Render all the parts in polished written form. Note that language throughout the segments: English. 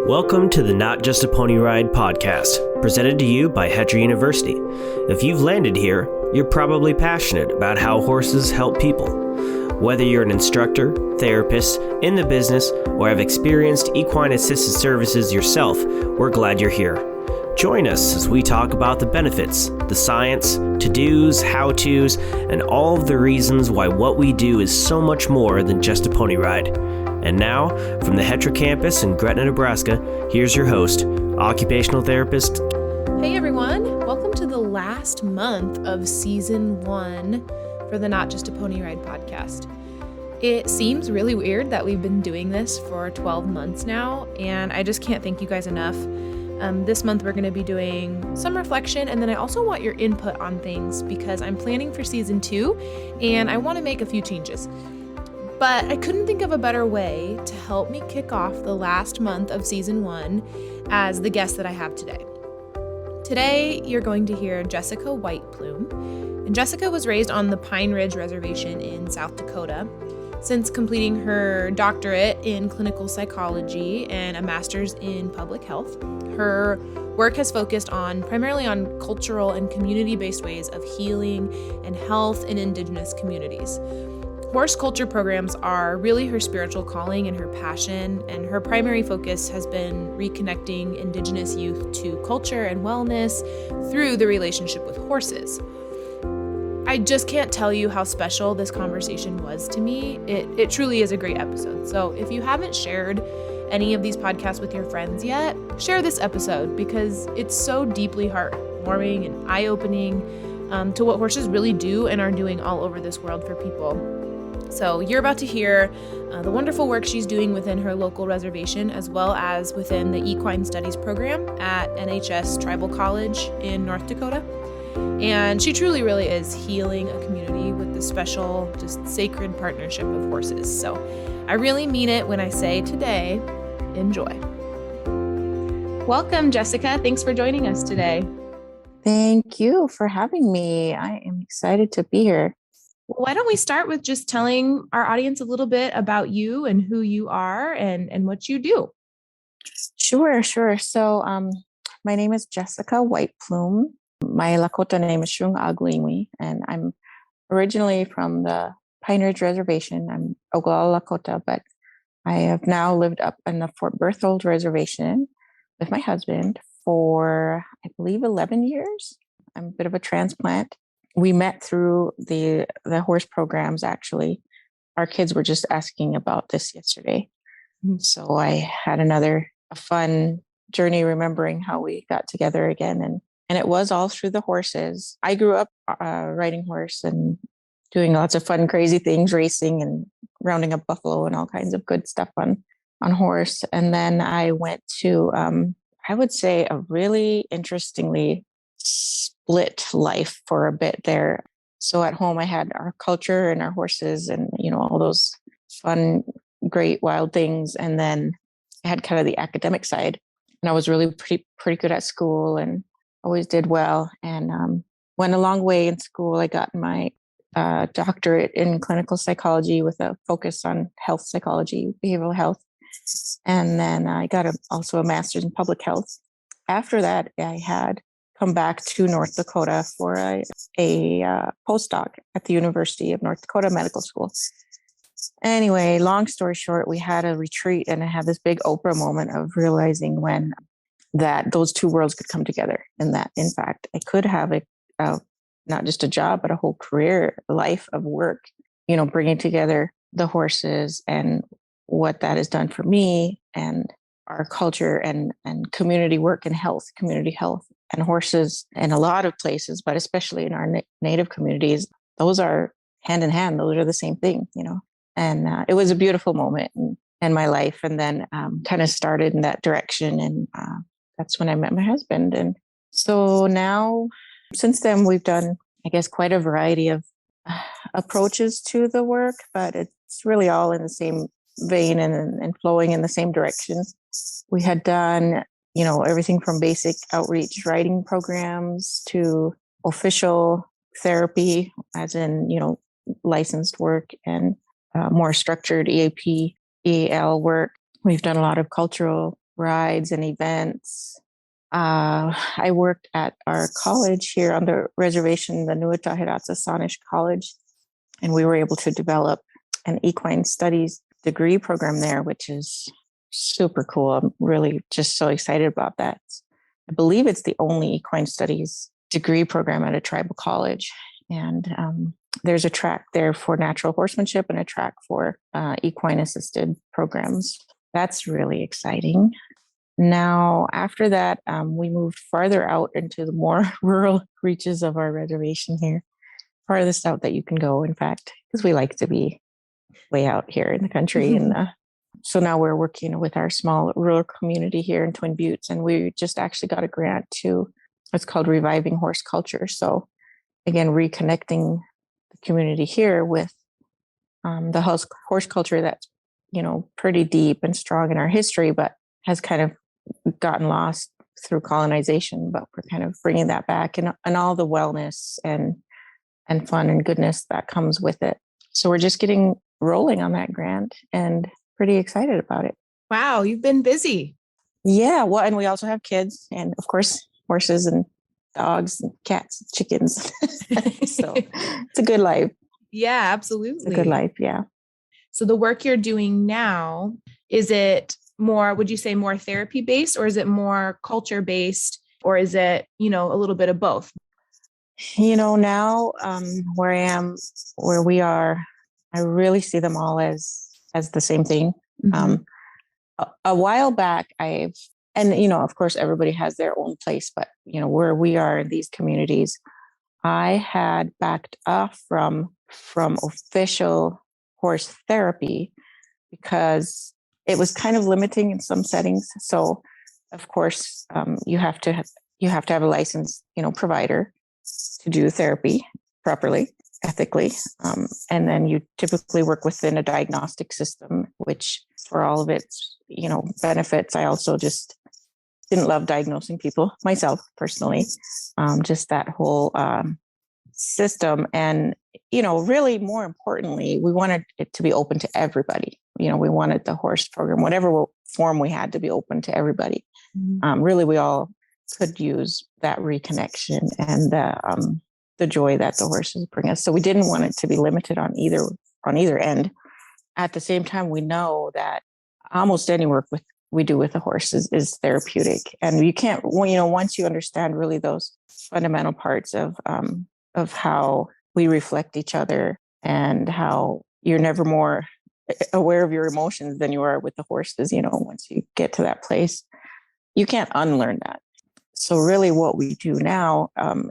Welcome to the Not Just a Pony Ride podcast, presented to you by Hetra University. If you've landed here, you're probably passionate about how horses help people. Whether you're an instructor, therapist, in the business, or have experienced equine assisted services yourself, we're glad you're here. Join us as we talk about the benefits, the science, to-dos, how-tos, and all of the reasons why what we do is so much more than just a pony ride. And now, from the Hetra campus in Gretna, Nebraska, here's your host, occupational therapist. Hey everyone, welcome to the last month of season 1 for the Not Just a Pony Ride podcast. It seems really weird that we've been doing this for 12 months now, and I just can't thank you guys enough. This month we're going to be doing some reflection, and then I also want your input on things because I'm planning for season 2 and I want to make a few changes. But I couldn't think of a better way to help me kick off the last month of season 1 as the guest that I have today. Today, you're going to hear Jessica White Plume, and Jessica was raised on the Pine Ridge Reservation in South Dakota. Since completing her doctorate in clinical psychology and a master's in public health, her work has focused primarily on cultural and community-based ways of healing and health in Indigenous communities. Horse culture programs are really her spiritual calling and her passion, and her primary focus has been reconnecting Indigenous youth to culture and wellness through the relationship with horses. I just can't tell you how special this conversation was to me. It truly is a great episode. So if you haven't shared any of these podcasts with your friends yet, share this episode because it's so deeply heartwarming and eye-opening to what horses really do and are doing all over this world for people. So you're about to hear the wonderful work she's doing within her local reservation, as well as within the equine studies program at NHS Tribal College in North Dakota. And she truly really is healing a community with this special, just sacred partnership of horses. So I really mean it when I say today, enjoy. Welcome, Jessica. Thanks for joining us today. Thank you for having me. I am excited to be here. Why don't we start with just telling our audience a little bit about you and who you are and what you do? Sure. So my name is Jessica White Plume. My Lakota name is Shung Aguiwi, and I'm originally from the Pine Ridge Reservation. I'm Oglala Lakota, but I have now lived up in the Fort Berthold Reservation with my husband for, I believe, 11 years. I'm a bit of a transplant. We met through the horse programs, actually. Our kids were just asking about this yesterday. So I had a fun journey remembering how we got together again. And it was all through the horses. I grew up riding horse and doing lots of fun, crazy things, racing and rounding up buffalo and all kinds of good stuff on horse. And then I went to, I would say, a really interestingly split life for a bit there. So at home, I had our culture and our horses and, all those fun, great, wild things. And then I had kind of the academic side. And I was really pretty good at school and always did well. And went a long way in school. I got my doctorate in clinical psychology with a focus on health psychology, behavioral health. And then I got also a master's in public health. After that, I had come back to North Dakota for a postdoc at the University of North Dakota Medical School. Anyway, long story short, we had a retreat and I had this big Oprah moment of realizing that those two worlds could come together, and that in fact I could have not just a job, but a whole career life of work, bringing together the horses and what that has done for me and our culture and community work and community health. And horses in a lot of places, but especially in our native communities, those are hand in hand. Those are the same thing, And it was a beautiful moment in my life. And then kind of started in that direction. And that's when I met my husband. And so now, since then, we've done, I guess, quite a variety of approaches to the work, but it's really all in the same vein and flowing in the same direction. We had done everything from basic outreach writing programs to official therapy, as in, licensed work and more structured EAP, EAL work. We've done a lot of cultural rides and events. I worked at our college here on the reservation, the Nuatahiratsa Sanish College, and we were able to develop an equine studies degree program there, which is super cool. I'm really just so excited about that. I believe it's the only equine studies degree program at a tribal college. And there's a track there for natural horsemanship and a track for equine assisted programs. That's really exciting. Now, after that, we moved farther out into the more rural reaches of our reservation here, farthest out that you can go, in fact, because we like to be way out here in the country. And so now we're working with our small rural community here in Twin Buttes, and we just actually got a grant to, it's called Reviving Horse Culture. So again, reconnecting the community here with the horse culture that's, pretty deep and strong in our history, but has kind of gotten lost through colonization. But we're kind of bringing that back, and all the wellness and fun and goodness that comes with it. So we're just getting rolling on that grant and pretty excited about it. Wow, you've been busy. Yeah, well, and we also have kids and, of course, horses and dogs and cats, and chickens. So it's a good life. Yeah, absolutely. It's a good life, yeah. So the work you're doing now, is it more, would you say more therapy based, or is it more culture based, or is it, a little bit of both? Now where I am, where we are, I really see them all as the same thing. Mm-hmm. A while back, of course, everybody has their own place, but, where we are in these communities, I had backed off from official horse therapy because it was kind of limiting in some settings. So, of course, you have to have a licensed, provider to do therapy properly, ethically. And then you typically work within a diagnostic system, which for all of its, benefits, I also just didn't love diagnosing people myself personally. Just that whole system. And, really more importantly, we wanted it to be open to everybody. We wanted the horse program, whatever form we had, to be open to everybody. Mm-hmm. Really, we all could use that reconnection and the joy that the horses bring us. So we didn't want it to be limited on either end. At the same time, we know that almost any work we do with the horse is therapeutic, and you can't, once you understand really those fundamental parts of how we reflect each other and how you're never more aware of your emotions than you are with the horses. Once you get to that place, you can't unlearn that. So really what we do now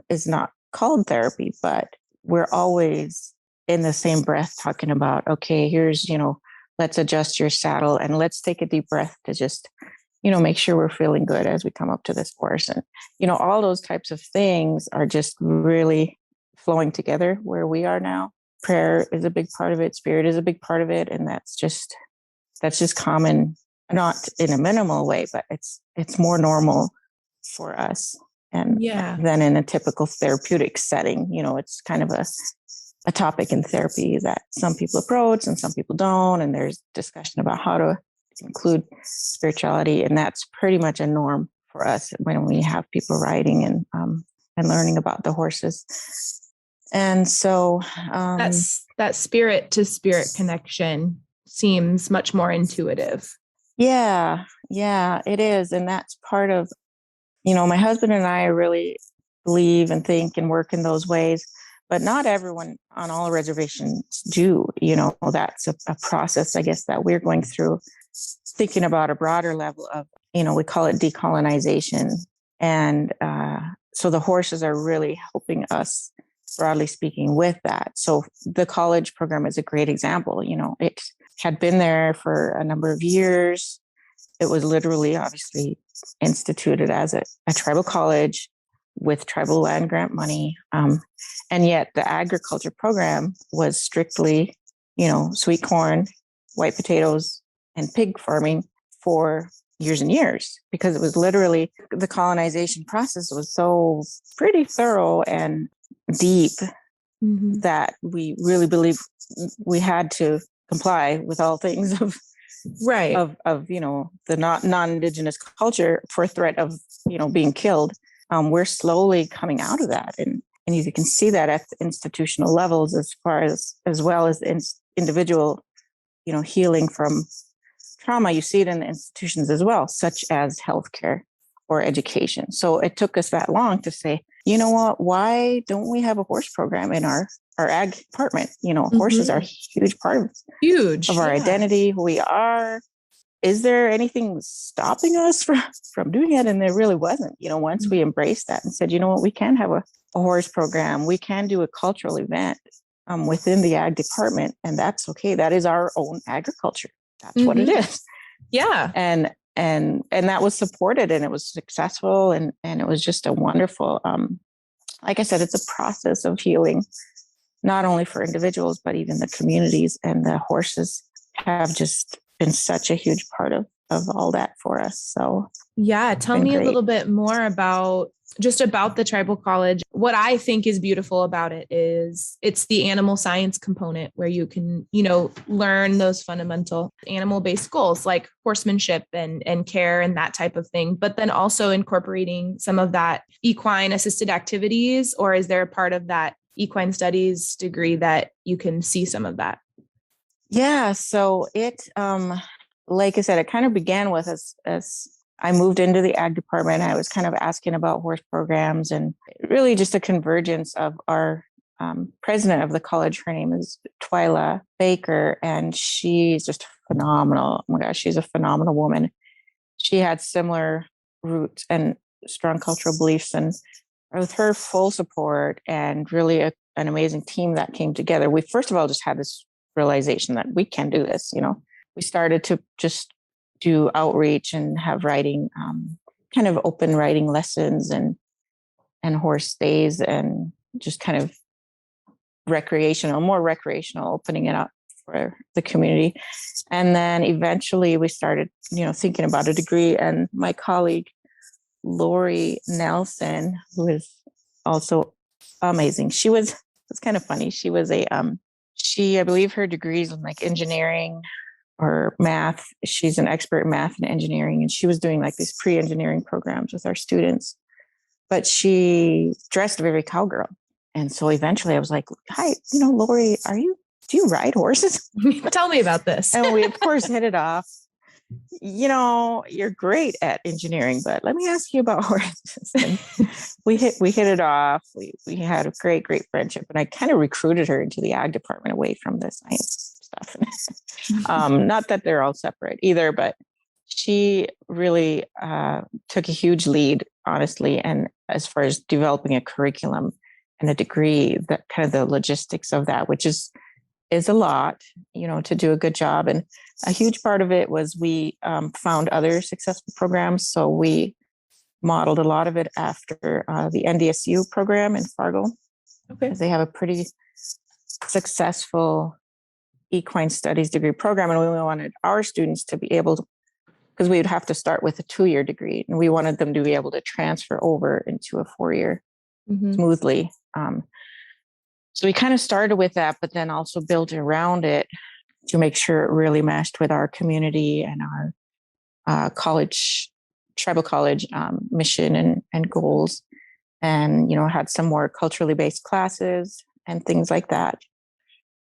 is not called therapy, but we're always in the same breath talking about, okay, here's, let's adjust your saddle and let's take a deep breath to just, make sure we're feeling good as we come up to this horse. And, all those types of things are just really flowing together where we are now. Prayer is a big part of it. Spirit is a big part of it. And that's just common, not in a minimal way, but it's more normal for us. And then in a typical therapeutic setting, it's kind of a topic in therapy that some people approach and some people don't. And there's discussion about how to include spirituality. And that's pretty much a norm for us when we have people riding and learning about the horses. And so that spirit to spirit connection seems much more intuitive. Yeah, it is. And that's part of, my husband and I really believe and think and work in those ways, but not everyone on all reservations do. That's a process, I guess, that we're going through, thinking about a broader level of, we call it decolonization. And so the horses are really helping us, broadly speaking, with that. So the college program is a great example. It had been there for a number of years. It was literally, obviously, instituted as a tribal college with tribal land grant money. And yet the agriculture program was strictly, sweet corn, white potatoes, and pig farming for years and years, because it was literally, the colonization process was so pretty thorough and deep that we really believe we had to comply with all things of Right. of the non-Indigenous culture for threat of being killed. We're slowly coming out of that, and you can see that at the institutional levels as well as individual healing from trauma. You see it in the institutions as well, such as healthcare or education. So it took us that long to say, you know what, why don't we have a horse program in our ag department? Horses are a huge part of our identity, who we are. Is there anything stopping us from doing it? And there really wasn't. Once we embraced that and said, you know what, we can have a horse program, we can do a cultural event within the ag department, and that's okay. That is our own agriculture. That's what it is. Yeah. And that was supported, and it was successful, and it was just a wonderful, like I said, it's a process of healing, not only for individuals, but even the communities, and the horses have just been such a huge part of all that for us. So yeah, tell me a little bit more about the tribal college. What I think is beautiful about it is it's the animal science component where you can, learn those fundamental animal-based goals like horsemanship and care and that type of thing, but then also incorporating some of that equine assisted activities. Or is there a part of that equine studies degree that you can see some of that? Yeah. So it, like I said, it kind of began with as I moved into the ag department. I was kind of asking about horse programs, and really just a convergence of our president of the college. Her name is Twyla Baker, and she's just phenomenal. Oh my gosh, she's a phenomenal woman. She had similar roots and strong cultural beliefs, and with her full support and really an amazing team that came together, we first of all just had this realization that we can do this. We started to just do outreach and have writing, kind of open writing lessons and horse days, and just kind of more recreational, opening it up for the community. And then eventually we started, thinking about a degree. And my colleague, Lori Nelson, who is also amazing. It's kind of funny. She was I believe her degree is in like engineering or math. She's an expert in math and engineering, and she was doing like these pre-engineering programs with our students, but she dressed very cowgirl. And so eventually I was like, hi, Lori, do you ride horses? Tell me about this. And we of course hit it off. You're great at engineering, but let me ask you about horses. And we hit it off. We had a great friendship, and I kind of recruited her into the ag department away from the science stuff. Not that they're all separate either, but she really took a huge lead, honestly, and as far as developing a curriculum and a degree, that kind of the logistics of that, which is a lot, to do a good job. And a huge part of it was we found other successful programs. So we modeled a lot of it after the NDSU program in Fargo. Okay. They have a pretty successful equine studies degree program. And we wanted our students to be able to, because we would have to start with a 2-year degree, and we wanted them to be able to transfer over into a 4-year smoothly. So we kind of started with that, but then also built around it to make sure it really meshed with our community and our tribal college mission and goals, and, had some more culturally based classes and things like that.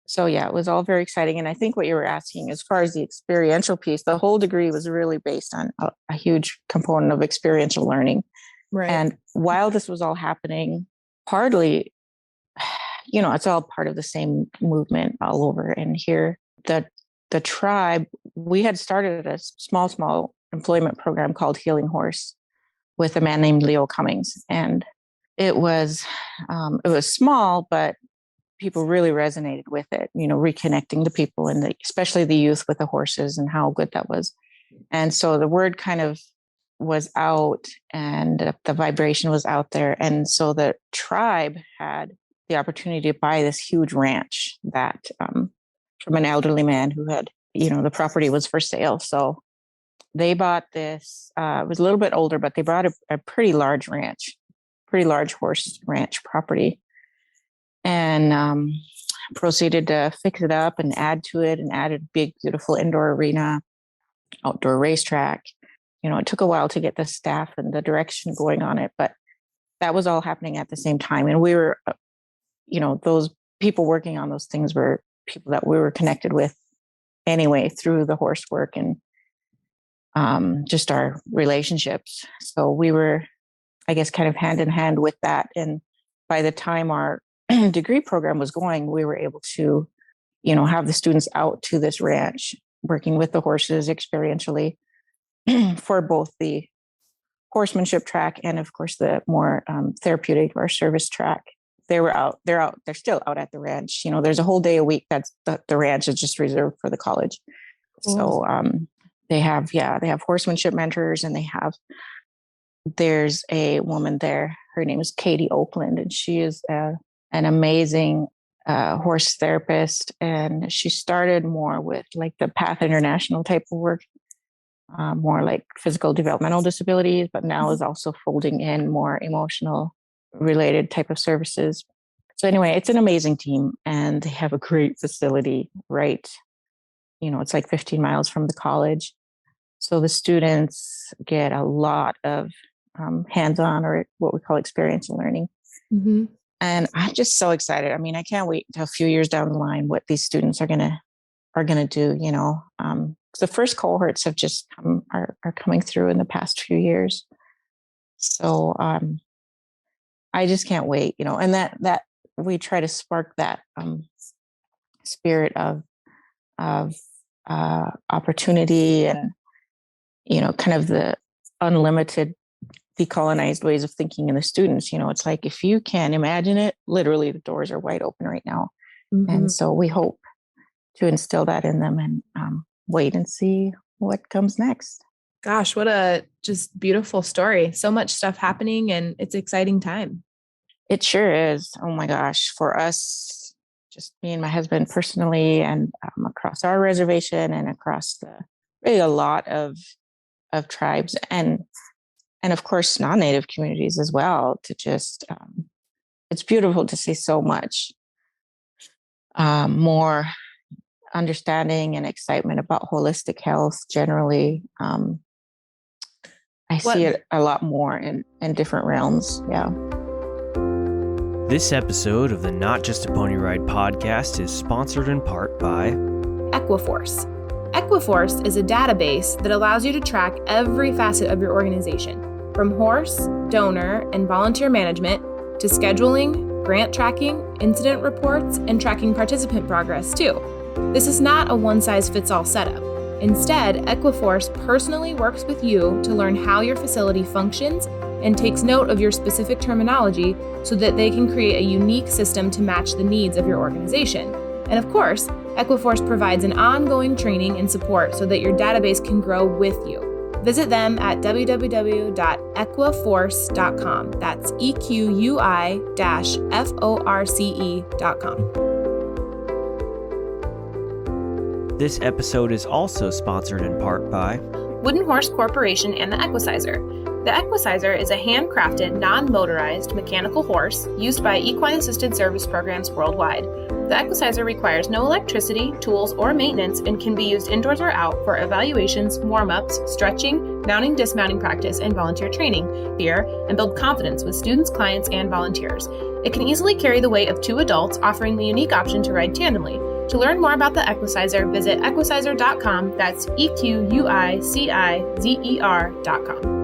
So yeah, it was all very exciting. And I think what you were asking, as far as the experiential piece, the whole degree was really based on a huge component of experiential learning. Right. And while this was all happening, partly, it's all part of the same movement all over. And here, the tribe, we had started a small employment program called Healing Horse with a man named Leo Cummings. And it was small, but people really resonated with it, reconnecting the people and especially the youth with the horses, and how good that was. And so the word kind of was out, and the vibration was out there. And so the tribe had the opportunity to buy this huge ranch that from an elderly man who had, the property was for sale. So they bought this, it was a little bit older, but they bought a pretty large horse ranch property, and proceeded to fix it up and add to it, and added a big, beautiful indoor arena. outdoor racetrack. It took a while to get the staff and the direction going on it, but that was all happening at the same time. And we were, those people working on those things were people that we were connected with anyway through the horse work and just our relationships. So we were, I guess, kind of hand in hand with that. And by the time our degree program was going, we were able to, have the students out to this ranch working with the horses experientially for both the horsemanship track and, of course, the more therapeutic or service track. They're still out at the ranch. There's a whole day a week that's the ranch is just reserved for the college. Cool. So they have horsemanship mentors, and there's a woman there. Her name is Katie Oakland, and she is an amazing horse therapist. And she started more with like the Path International type of work, more like physical developmental disabilities, but now is also folding in more emotional related type of services. So anyway, it's an amazing team, and they have a great facility, right? It's like 15 miles from the college. So the students get a lot of hands-on, or what we call experiential learning. Mm-hmm. And I'm just so excited. I mean, I can't wait until a few years down the line what these students are gonna do. The first cohorts have just are coming through in the past few years. So I just can't wait. And that we try to spark that spirit of opportunity and kind of the unlimited decolonized ways of thinking in the students. It's like, if you can imagine it, literally the doors are wide open right now. Mm-hmm. And so we hope to instill that in them and wait and see what comes next. Gosh, what a just beautiful story. So much stuff happening, and it's an exciting time. It sure is. Oh my gosh. For us, just me and my husband personally, and across our reservation and across really a lot of tribes and of course non-native communities as well, to just it's beautiful to see so much more understanding and excitement about holistic health generally. I see it a lot more in different realms. Yeah. This episode of the Not Just a Pony Ride podcast is sponsored in part by Equiforce. Equiforce is a database that allows you to track every facet of your organization, from horse, donor, and volunteer management to scheduling, grant tracking, incident reports, and tracking participant progress too. This is not a one-size-fits-all setup. Instead, Equiforce personally works with you to learn how your facility functions and takes note of your specific terminology so that they can create a unique system to match the needs of your organization. And of course, Equiforce provides an ongoing training and support so that your database can grow with you. Visit them at www.equiforce.com. That's EQUI-FORCE.com. This episode is also sponsored in part by Wooden Horse Corporation and the Equisizer. The Equisizer is a handcrafted, non-motorized mechanical horse used by equine-assisted service programs worldwide. The Equisizer requires no electricity, tools, or maintenance and can be used indoors or out for evaluations, warm-ups, stretching, mounting, dismounting practice, and volunteer training, and build confidence with students, clients, and volunteers. It can easily carry the weight of 2 adults, offering the unique option to ride tandemly. To learn more about the Equisizer, visit equisizer.com. That's EQUICIZER.com.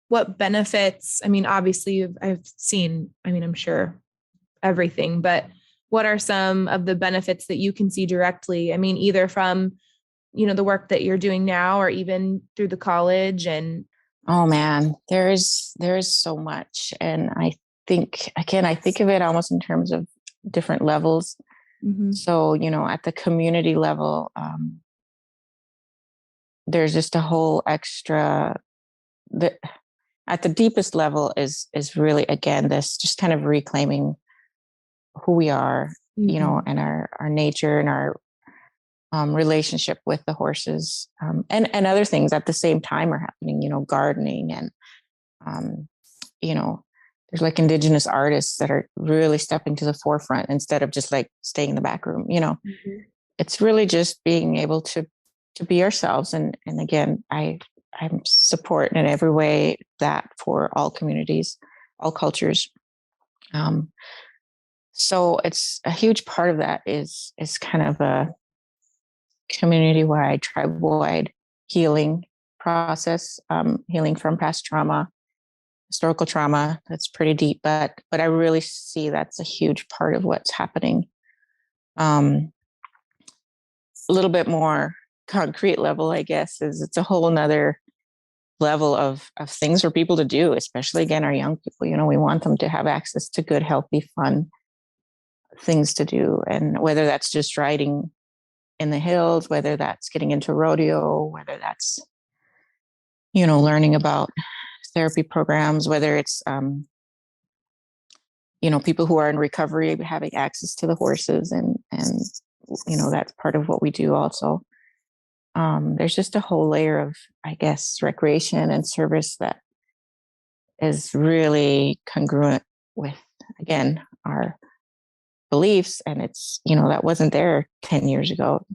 What benefits, obviously I've seen, I'm sure everything, but what are some of the benefits that you can see directly? either from, the work that you're doing now or even through the college and. Oh man, there is so much. And I think of it almost in terms of different levels. Mm-hmm. So, at the community level, there's just a whole extra at the deepest level is really, again, this just kind of reclaiming who we are, mm-hmm. And our nature and our relationship with the horses, and other things at the same time are happening, gardening and, there's like Indigenous artists that are really stepping to the forefront instead of just like staying in the back room. It's really just being able to be ourselves. And again, I'm supporting in every way that for all communities, all cultures. So it's a huge part of that is kind of a community-wide, tribe-wide healing process, healing from past trauma, historical trauma. That's pretty deep, but I really see that's a huge part of what's happening. A little bit more concrete level, I guess, is it's a whole nother level of things for people to do, especially again, our young people. We want them to have access to good, healthy, fun things to do. And whether that's just riding in the hills, whether that's getting into rodeo, whether that's, learning about therapy programs, whether it's, people who are in recovery having access to the horses and that's part of what we do also. There's just a whole layer of, I guess, recreation and service that is really congruent with, again, our beliefs. And it's, that wasn't there 10 years ago.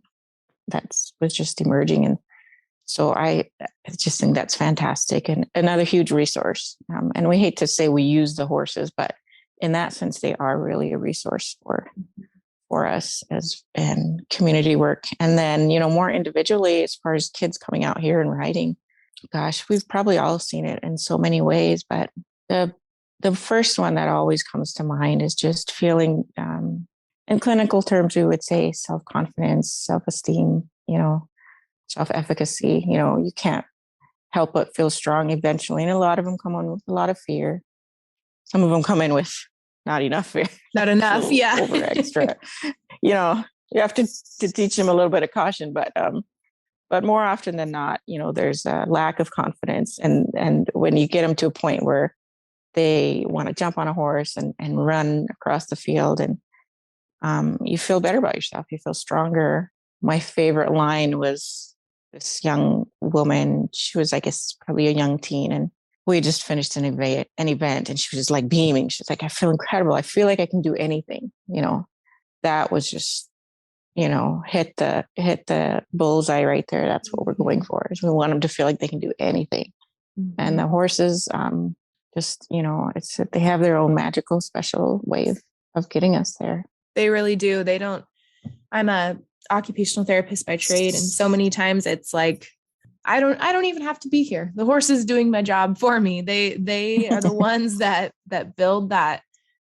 That was just emerging. And so I just think that's fantastic and another huge resource. And we hate to say we use the horses, but in that sense, they are really a resource for us and community work. And then, more individually, as far as kids coming out here and riding, gosh, we've probably all seen it in so many ways, but the first one that always comes to mind is just feeling, in clinical terms, we would say self-confidence, self-esteem, self-efficacy. You can't help but feel strong eventually. And a lot of them come on with a lot of fear. Some of them come in with not enough fear. Not enough, yeah. Over extra. You have to teach them a little bit of caution, but more often than not, there's a lack of confidence. And when you get them to a point where they want to jump on a horse and run across the field, and you feel better about yourself. You feel stronger. My favorite line was this young woman. She was, I guess, probably a young teen, and we had just finished an event, and she was just like beaming. She's like, I feel incredible. I feel like I can do anything. That was just, hit the bullseye right there. That's what we're going for. Is we want them to feel like they can do anything. Mm-hmm. And the horses, just, it's they have their own magical, special way of getting us there. They really do. I'm a occupational therapist by trade. And so many times it's like, I don't even have to be here. The horse is doing my job for me. They are the ones that build that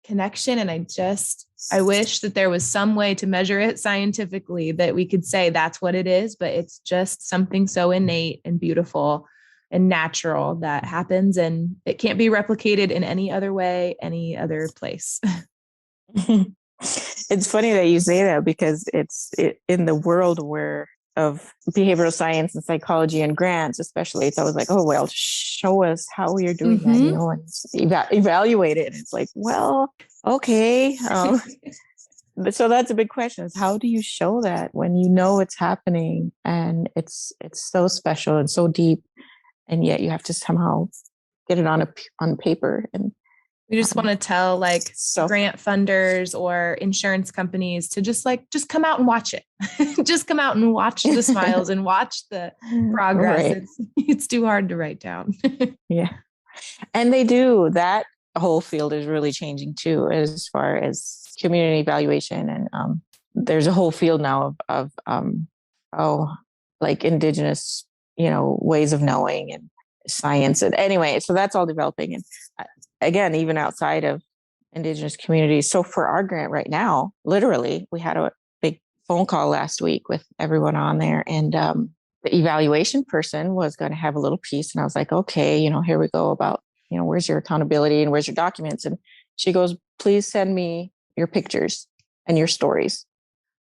connection. And I wish that there was some way to measure it scientifically, that we could say that's what it is, but it's just something so innate and beautiful and natural that happens, and it can't be replicated in any other way, any other place. It's funny that you say that, because it's in the world of behavioral science and psychology and grants, especially, it's always like, oh, well, show us how you're doing that, and evaluate it. And it's like, well, okay. So that's a big question, is how do you show that when it's happening and it's so special and so deep, and yet you have to somehow get it on paper. And we just want to tell grant funders or insurance companies to just come out and watch it. Just come out and watch the smiles and watch the progress. Right. It's too hard to write down. Yeah. And they do. That whole field is really changing too, as far as community evaluation. And there's a whole field now of Indigenous, ways of knowing and science. And anyway, so that's all developing. And again, even outside of Indigenous communities. So for our grant right now, literally, we had a big phone call last week with everyone on there. And the evaluation person was going to have a little piece. And I was like, okay, here we go about, where's your accountability and where's your documents? And she goes, please send me your pictures and your stories.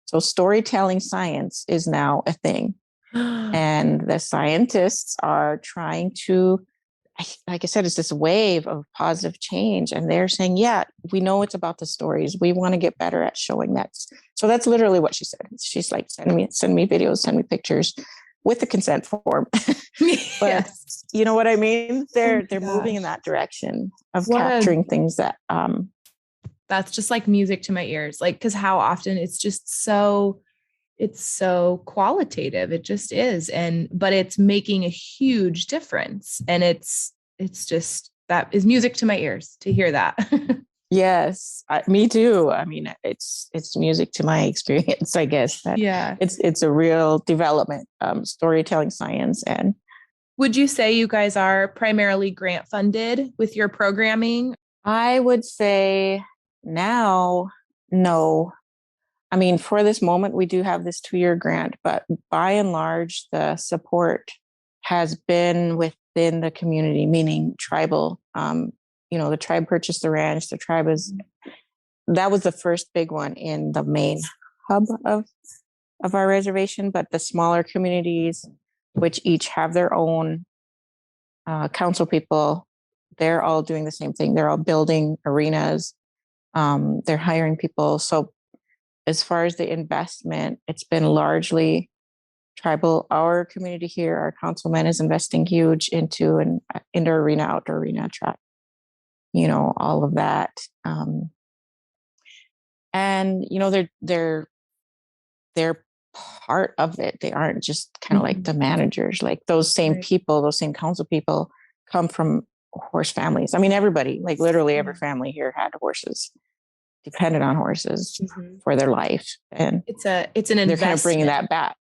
So storytelling science is now a thing. And the scientists are trying to, like I said, it's this wave of positive change. And they're saying, yeah, we know it's about the stories. We want to get better at showing that. So that's literally what she said. She's like, send me videos, send me pictures with the consent form. But, yes. You know what I mean? Oh They're my moving in gosh. that direction of What a capturing things that That's just like music to my ears. Like, because how often it's so qualitative. It just is. But it's making a huge difference. And it's just, that is music to my ears to hear that. yes, me too. I mean, it's music to my experience, I guess. That Yeah. it's a real development, storytelling science. And Would you say you guys are primarily grant funded with your programming? I would say now, no. I mean, for this moment, we do have this 2-year grant, but by and large, the support has been within the community, meaning tribal. The tribe purchased the ranch. The tribe that was the first big one in the main hub of our reservation, but the smaller communities, which each have their own council people, they're all doing the same thing. They're all building arenas. They're hiring people. So as far as the investment, it's been largely tribal. Our community here, our councilman is investing huge into an indoor arena, outdoor arena, track, all of that. And they're part of it. They aren't just kind of like the managers. Like those same people, those same council people come from horse families. I mean, everybody, like literally every family here had horses, depended on horses for their life. And it's an investment. They're kind of bringing that back.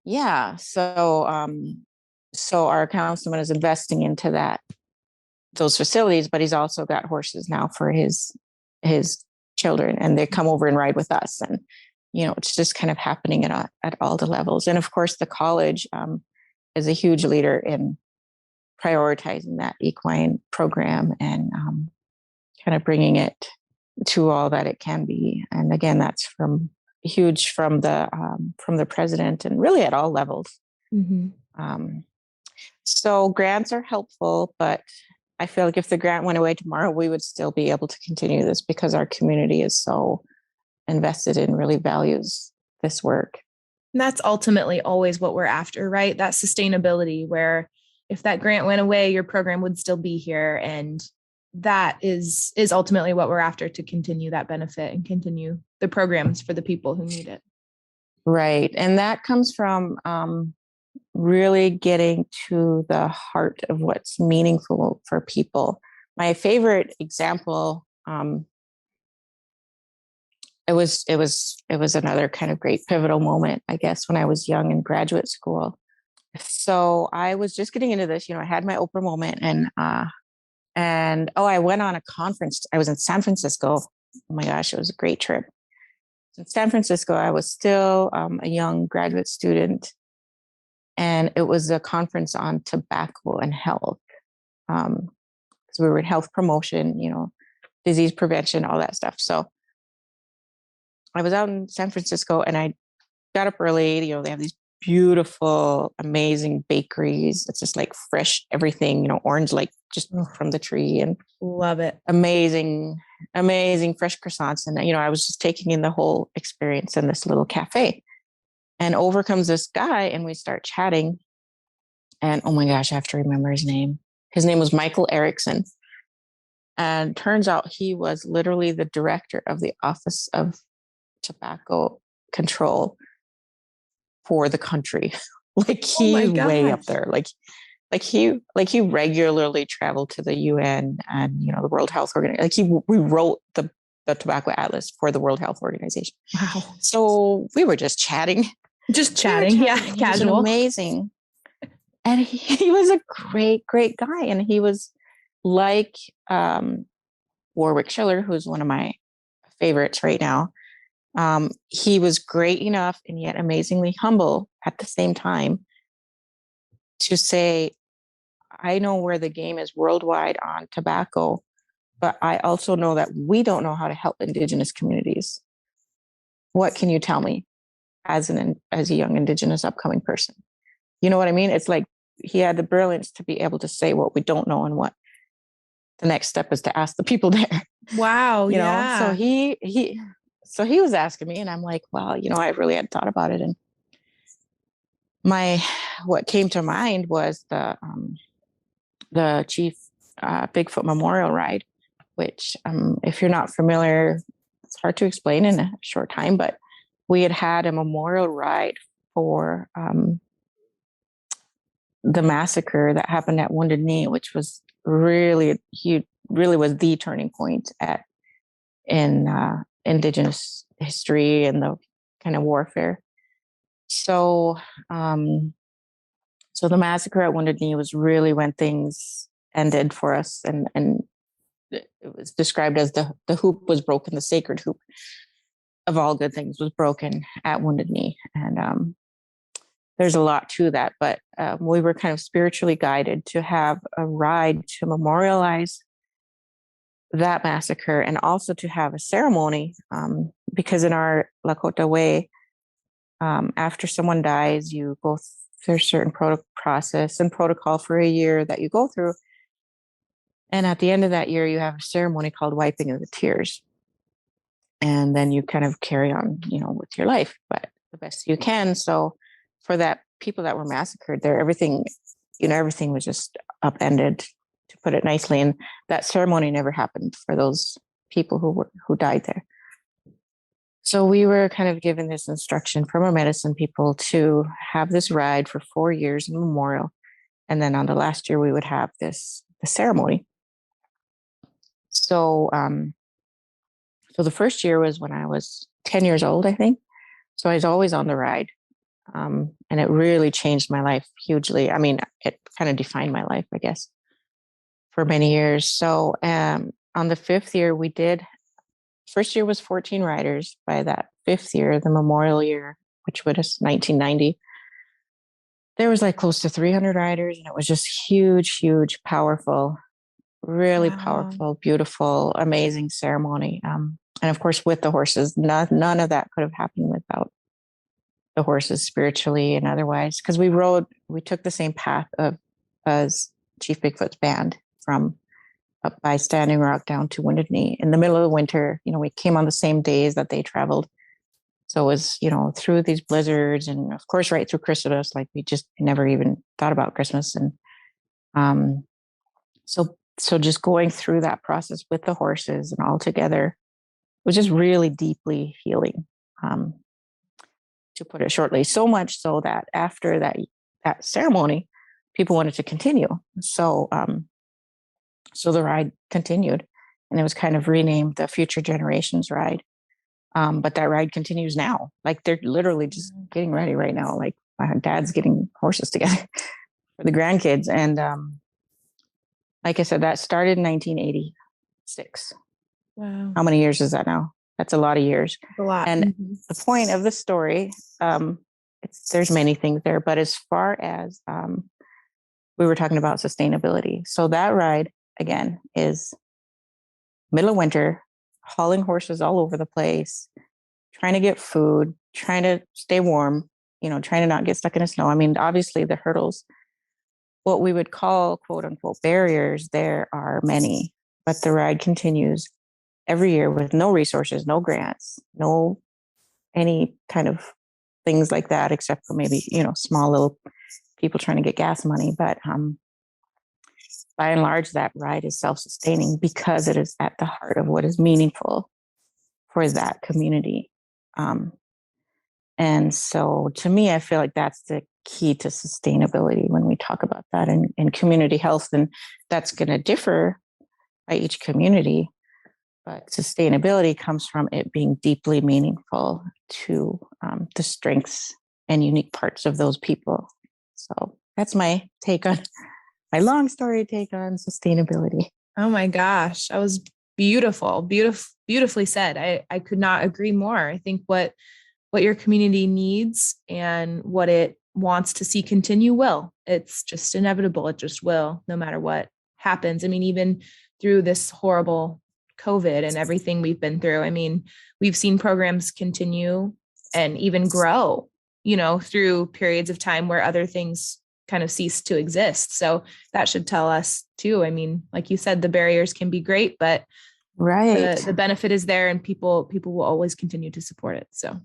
Yeah. So our councilman is investing into those facilities, but he's also got horses now for his children, and they come over and ride with us. And, it's just kind of happening at all the levels. And of course, the college is a huge leader in prioritizing that equine program and kind of bringing it to all that it can be. And again, that's huge from the president and really at all levels. So grants are helpful, but I feel like if the grant went away tomorrow, we would still be able to continue this because our community is so invested and really values this work. And that's ultimately always what we're after, right? That sustainability, where if that grant went away, your program would still be here. And that is ultimately what we're after, to continue that benefit and continue the programs for the people who need it. Right. And that comes from really getting to the heart of what's meaningful for people. My favorite example, it was another kind of great pivotal moment, I guess, when I was young in graduate school. So I was just getting into this, I had my Oprah moment, and I went on a conference. I was in San Francisco. Oh my gosh, it was a great trip. In San Francisco, I was still a young graduate student, and it was a conference on tobacco and health. So we were in health promotion, disease prevention, all that stuff. So I was out in San Francisco, and I got up early. They have these beautiful, amazing bakeries. It's just like fresh everything, orange, like just from the tree, and love it. Amazing fresh croissants. And, I was just taking in the whole experience in this little cafe, and over comes this guy, and we start chatting. And oh my gosh, I have to remember his name. His name was Michael Erickson. And turns out he was literally the director of the Office of Tobacco Control for the country. Like he's way up there. Like he regularly traveled to the UN and the World Health Organization. Like we wrote the tobacco atlas for the World Health Organization. Wow. So we were just chatting. Yeah, casual. Amazing. And he was a great, great guy. And he was like Warwick Schiller, who's one of my favorites right now. He was great enough and yet amazingly humble at the same time to say, I know where the game is worldwide on tobacco, but I also know that we don't know how to help Indigenous communities. What can you tell me as a young Indigenous upcoming person? You know what I mean? It's like he had the brilliance to be able to say what we don't know and what the next step is to ask the people there. Wow. So he was asking me, and I'm like, well, I really hadn't thought about it. And what came to mind was the the Chief Bigfoot Memorial Ride, which, if you're not familiar, it's hard to explain in a short time, but we had a memorial ride for the massacre that happened at Wounded Knee, which was really huge, really was the turning point in Indigenous history and the kind of warfare. So, so the massacre at Wounded Knee was really when things ended for us, and it was described as the hoop was broken, the sacred hoop of all good things was broken at Wounded Knee, and there's a lot to that, but we were kind of spiritually guided to have a ride to memorialize that massacre and also to have a ceremony, because in our Lakota way, after someone dies, you go through a certain process and protocol for a year that you go through. And at the end of that year, you have a ceremony called wiping of the tears. And then you kind of carry on, with your life, but the best you can. So for that, people that were massacred there, everything was just upended, to put it nicely. And that ceremony never happened for those people who died there. So we were kind of given this instruction from our medicine people to have this ride for 4 years in memorial. And then on the last year, we would have the ceremony. So, so the first year was when I was 10 years old, I think. So I was always on the ride. And it really changed my life hugely. I mean, it kind of defined my life, I guess, for many years. So on the 5th year, first year was 14 riders. By that 5th year, the memorial year, which was 1990, there was like close to 300 riders, and it was just huge, huge, powerful, really powerful, beautiful, amazing ceremony. And of course, with the horses, none of that could have happened without the horses, spiritually and otherwise, because we took the same path as Chief Bigfoot's band from up by Standing Rock down to Wounded Knee in the middle of the winter. We came on the same days that they traveled. So it was, through these blizzards, and of course, right through Christmas, like we just never even thought about Christmas. And so just going through that process with the horses and all together was just really deeply healing, to put it shortly. So much so that after that ceremony, people wanted to continue. So, so the ride continued, and it was kind of renamed the Future Generations Ride. But that ride continues now. Like they're literally just getting ready right now. Like my dad's getting horses together for the grandkids. And like I said, that started in 1986. Wow. How many years is that now? That's a lot of years. A lot. And the point of the story, there's many things there, but as far as we were talking about sustainability. So that ride, again, is middle of winter, hauling horses all over the place, trying to get food, trying to stay warm, trying to not get stuck in the snow. I mean, obviously the hurdles, what we would call quote unquote barriers, there are many, but the ride continues every year with no resources, no grants, no any kind of things like that, except for maybe, small little people trying to get gas money. But by and large, that ride is self-sustaining because it is at the heart of what is meaningful for that community. And so to me, I feel like that's the key to sustainability when we talk about that in community health. And that's going to differ by each community. But sustainability comes from it being deeply meaningful to the strengths and unique parts of those people. So that's my long story take on sustainability. Oh my gosh, that was beautifully said. I could not agree more. I think what your community needs and what it wants to see continue will. It's just inevitable. It just will, no matter what happens. I mean, even through this horrible COVID and everything we've been through. I mean, we've seen programs continue and even grow, through periods of time where other things kind of cease to exist. So that should tell us too. I mean, like you said, the barriers can be great, but right, the benefit is there, and people will always continue to support it. So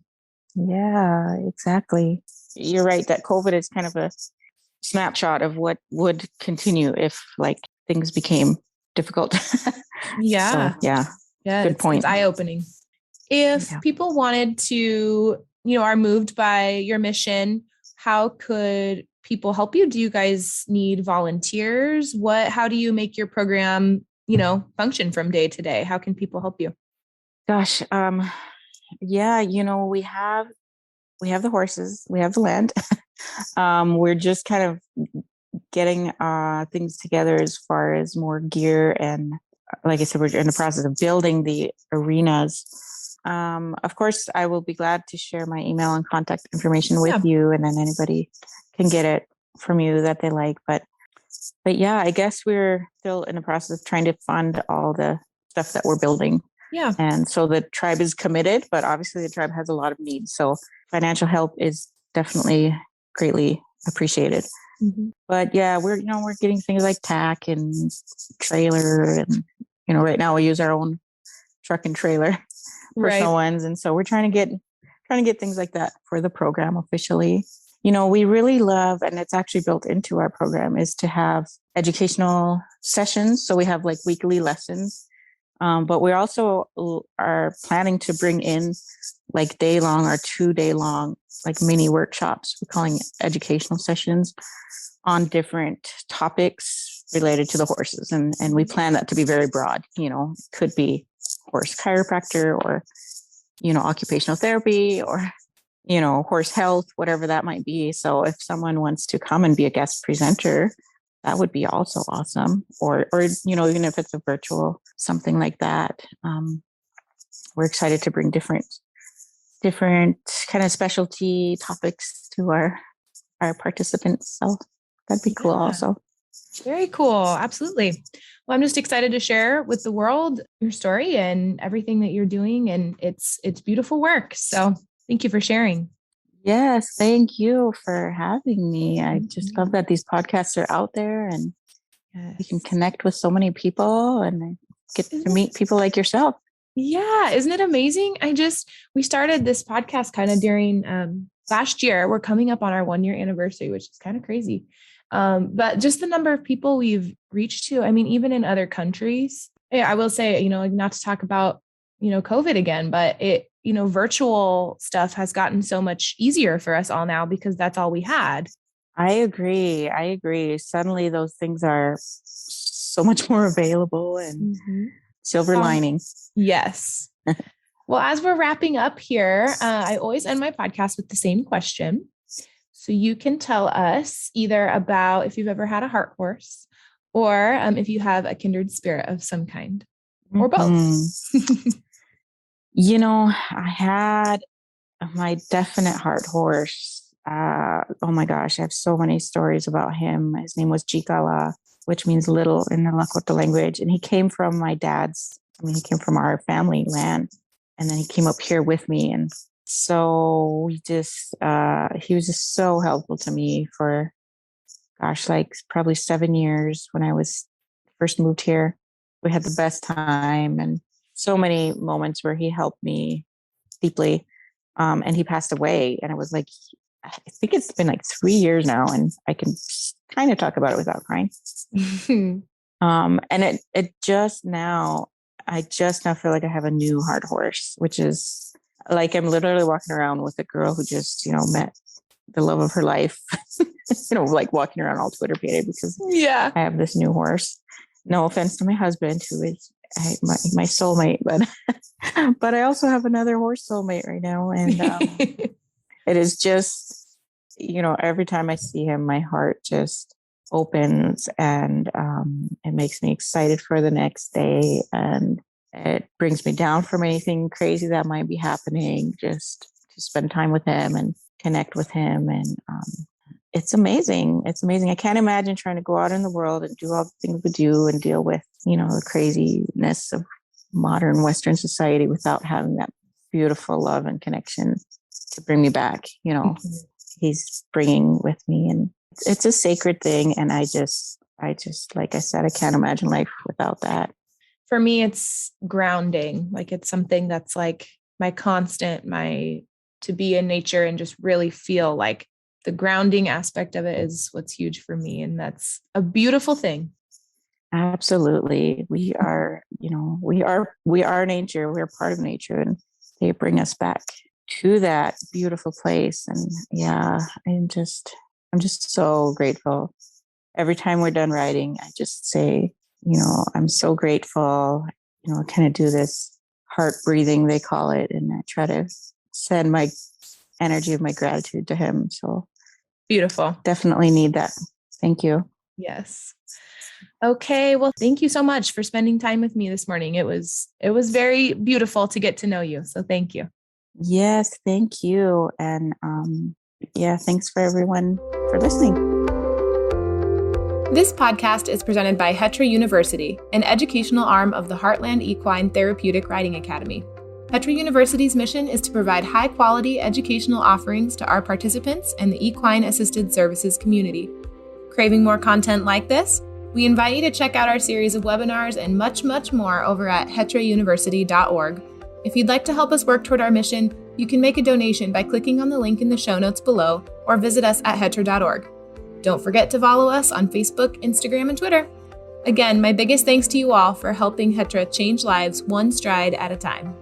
yeah, exactly. You're right that COVID is kind of snapshot of what would continue if like things became difficult. Yeah. So yeah, Yeah. good point. It's eye-opening. If Yeah. people wanted to, are moved by your mission, how could people help you? Do you guys need volunteers? How do you make your program, function from day to day? How can people help you? Gosh, yeah, we have the horses, we have the land. We're just kind of getting things together as far as more gear, and like I said, we're in the process of building the arenas. Of course, I will be glad to share my email and contact information with you, and then anybody can get it from you that they like. But yeah, I guess we're still in the process of trying to fund all the stuff that we're building. Yeah. And so the tribe is committed, but obviously the tribe has a lot of needs. So financial help is definitely greatly appreciated. Mm-hmm. But yeah, we're getting things like tack and trailer, and right now we use our own truck and trailer, personal ones, and so we're trying to get things like that for the program officially. We really love, and it's actually built into our program, is to have educational sessions. So we have like weekly lessons, but we also are planning to bring in like day-long or 2-day-long like mini workshops. We're calling it educational sessions on different topics related to the horses. And we plan that to be very broad. It could be horse chiropractor or, occupational therapy or, horse health, whatever that might be. So if someone wants to come and be a guest presenter, that would be also awesome. Or even if it's a virtual, something like that. We're excited to bring different kind of specialty topics to our participants. So that'd be cool also. Very cool. Absolutely. Well, I'm just excited to share with the world your story and everything that you're doing. And it's beautiful work. So thank you for sharing. Yes. Thank you for having me. I just love that these podcasts are out there and you can connect with so many people and get to meet people like yourself. Yeah. Isn't it amazing? We started this podcast kind of during last year. We're coming up on our 1-year anniversary, which is kind of crazy. But just the number of people we've reached to, I mean, even in other countries, I will say, not to talk about, COVID again, but virtual stuff has gotten so much easier for us all now because that's all we had. I agree. Suddenly those things are so much more available and silver lining. Yes. Well, as we're wrapping up here, I always end my podcast with the same question. So you can tell us either about if you've ever had a heart horse or if you have a kindred spirit of some kind or both. I had my definite heart horse. Oh my gosh, I have so many stories about him. His name was Jikala, which means little in the Lakota language. And he came from he came from our family land. And then he came up here with me. And so he was just so helpful to me for, like probably 7 years when I was first moved here. We had the best time and so many moments where he helped me deeply. And he passed away. And I was like, I think it's been like 3 years now and I can kind of talk about it without crying. And it just now, I just now feel like I have a new heart horse, which is like, I'm literally walking around with a girl who just, met the love of her life, like walking around all Twitter pated because I have this new horse. No offense to my husband, who is my soulmate, but I also have another horse soulmate right now. And it is just, every time I see him, my heart just opens and it makes me excited for the next day. And it brings me down from anything crazy that might be happening, just to spend time with him and connect with him. And it's amazing. It's amazing. I can't imagine trying to go out in the world and do all the things we do and deal with, the craziness of modern Western society without having that beautiful love and connection to bring me back. He's bringing with me, and it's a sacred thing. And I just, like I said, I can't imagine life without that. For me, it's grounding. Like it's something that's like my constant, to be in nature and just really feel like The grounding aspect of it is what's huge for me. And that's a beautiful thing. Absolutely. We are nature. We're part of nature, and they bring us back to that beautiful place. And yeah, I'm just so grateful. Every time we're done writing, I just say, I'm so grateful. I kind of do this heart breathing, they call it, and I try to send my energy of my gratitude to him. So beautiful. Definitely need that. Thank you. Yes. Okay. Well, thank you so much for spending time with me this morning. It was very beautiful to get to know you. So thank you. Yes, thank you. And thanks for everyone for listening. This podcast is presented by Hetra University, an educational arm of the Heartland Equine Therapeutic Riding Academy. Hetra University's mission is to provide high-quality educational offerings to our participants and the equine-assisted services community. Craving more content like this? We invite you to check out our series of webinars and much, much more over at hetrauniversity.org. If you'd like to help us work toward our mission, you can make a donation by clicking on the link in the show notes below or visit us at hetra.org. Don't forget to follow us on Facebook, Instagram, and Twitter. Again, my biggest thanks to you all for helping Hetra change lives one stride at a time.